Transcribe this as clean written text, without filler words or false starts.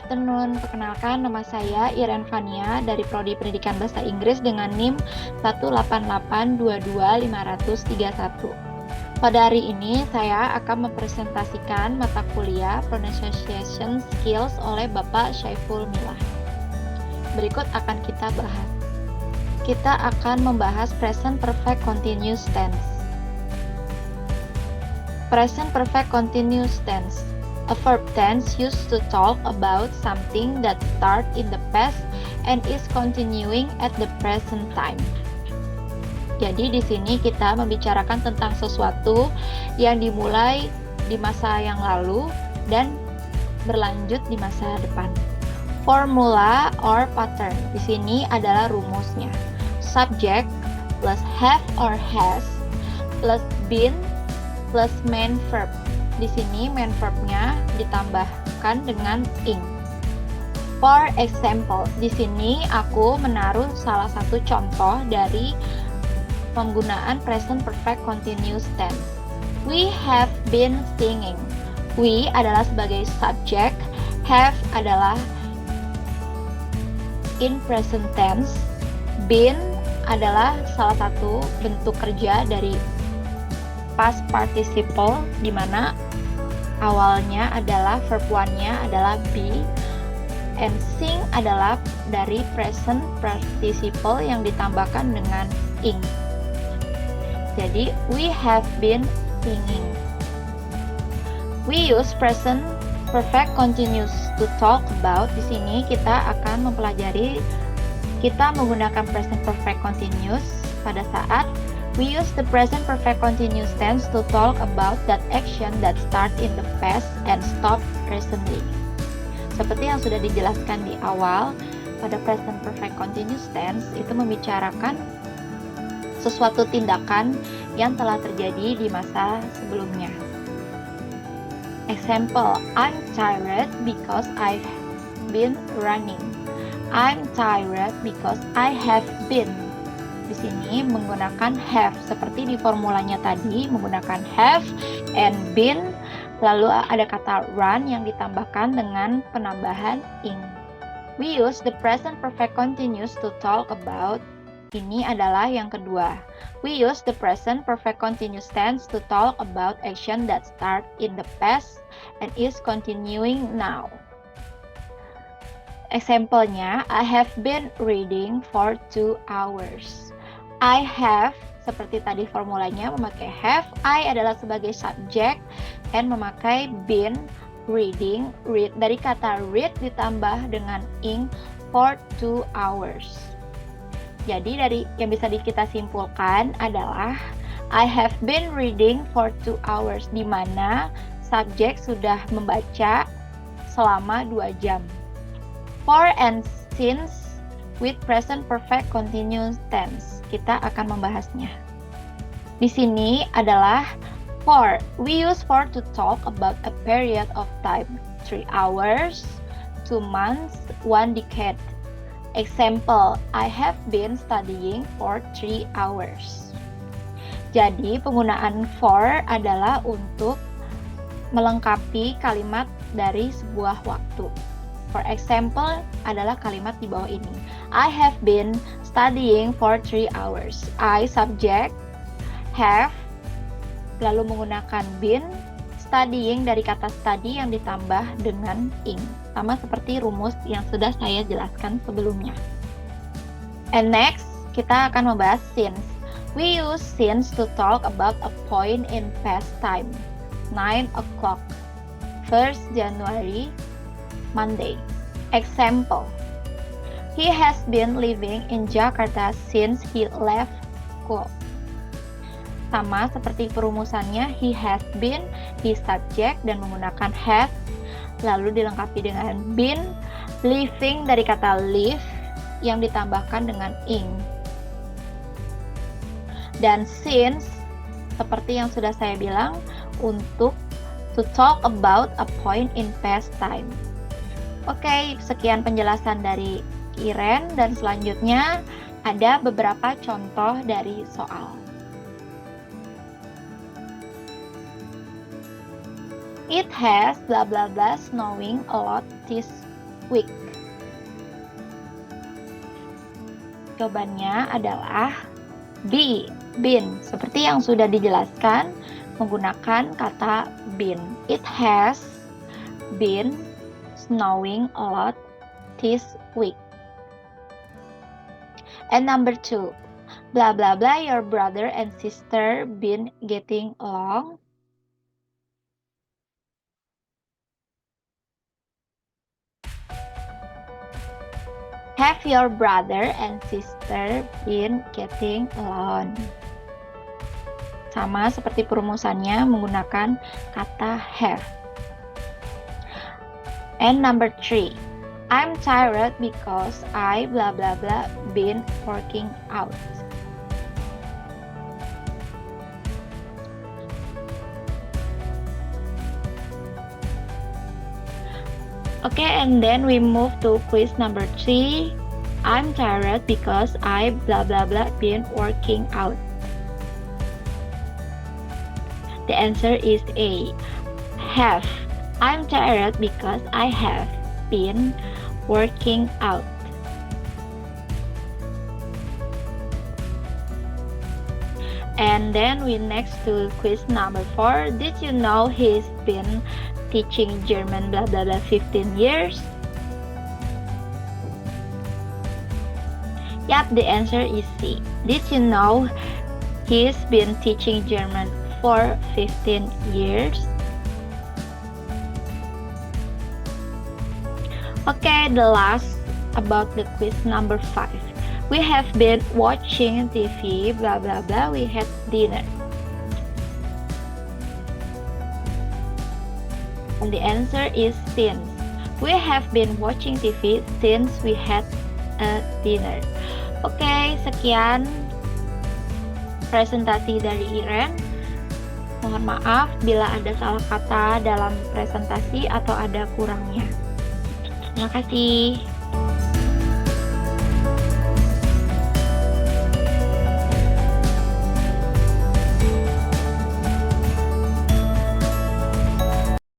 afternoon. Perkenalkan, nama saya Iren Fania dari Prodi Pendidikan Bahasa Inggris dengan NIM 188225031. Pada hari ini, saya akan mempresentasikan mata kuliah Pronunciation Skills oleh Bapak Syaiful Milah. Berikut akan kita bahas. Kita akan membahas Present Perfect Continuous Tense. Present Perfect Continuous Tense, a verb tense used to talk about something that started in the past and is continuing at the present time. Jadi di sini kita membicarakan tentang sesuatu yang dimulai di masa yang lalu dan berlanjut di masa depan. Formula or pattern di sini adalah rumusnya. Subject plus have or has plus been plus main verb. Di sini main verbnya ditambahkan dengan ing. For example, di sini aku menaruh salah satu contoh dari penggunaan present perfect continuous tense. We have been singing. We adalah sebagai subject, have adalah in present tense, been adalah salah satu bentuk kerja dari past participle di mana awalnya adalah verb one-nya adalah be, and sing adalah dari present participle yang ditambahkan dengan ing. Jadi we have been singing. We use present perfect continuous to talk about. Di sini kita akan mempelajari kita menggunakan present perfect continuous pada saat we use the present perfect continuous tense to talk about that action that start in the past and stop recently. Seperti yang sudah dijelaskan di awal, pada present perfect continuous tense itu membicarakan sesuatu tindakan yang telah terjadi di masa sebelumnya. Example, I'm tired because I've been running. I'm tired because I have been. Di sini menggunakan have seperti di formulanya tadi, menggunakan have and been, lalu ada kata run yang ditambahkan dengan penambahan ing. We use the present perfect continuous to talk about. Ini adalah yang kedua. We use the present perfect continuous tense to talk about action that start in the past and is continuing now. Example-nya, I have been reading for 2 hours. I have, seperti tadi formulanya, memakai have. I adalah sebagai subject and memakai been, reading, read. Dari kata read ditambah dengan ing for 2 hours. Jadi dari yang bisa kita simpulkan adalah I have been reading for 2 hours, di mana subjek sudah membaca selama 2 jam. For and since with present perfect continuous tense. Kita akan membahasnya. Di sini adalah for. We use for to talk about a period of time. 3 hours, 2 months, 1 decade. Example, I have been studying for 3 hours. Jadi penggunaan for adalah untuk melengkapi kalimat dari sebuah waktu. For example adalah kalimat di bawah ini. I have been studying for 3 hours. I subject, have, lalu menggunakan been, studying dari kata study yang ditambah dengan ing. Sama seperti rumus yang sudah saya jelaskan sebelumnya. And next, kita akan membahas since. We use since to talk about a point in past time. 9 o'clock, 1st January, Monday. Example, he has been living in Jakarta since he left school. Sama seperti perumusannya, he has been, he subject dan menggunakan have, lalu dilengkapi dengan been, living dari kata live yang ditambahkan dengan ing. Dan since, seperti yang sudah saya bilang, untuk to talk about a point in past time. Oke, sekian penjelasan dari Iren dan selanjutnya ada beberapa contoh dari soal. It has blah blah blah snowing a lot this week? Jawabannya adalah B, been. Seperti yang sudah dijelaskan menggunakan kata been. It has been snowing a lot this week. And number 2, blah blah blah, your brother and sister been getting along. Have your brother and sister been getting along? Sama seperti perumusannya menggunakan kata have. And number 3, I'm tired because I blah blah blah been working out. Okay, and then we move to quiz number 3. I'm tired because I blah blah blah been working out. The answer is A, have. I'm tired because I have been working out. And then we next to quiz number 4. Did you know he's been teaching German blah blah blah 15 years? Yep, the answer is C. Did you know he's been teaching German for 15 years? Okay, the last about the quiz number 5. We have been watching TV blah blah blah, we had dinner. And the answer is since. We have been watching TV since we had a dinner. Oke, sekian presentasi dari Iren. Mohon maaf bila ada salah kata dalam presentasi atau ada kurangnya. Terima kasih.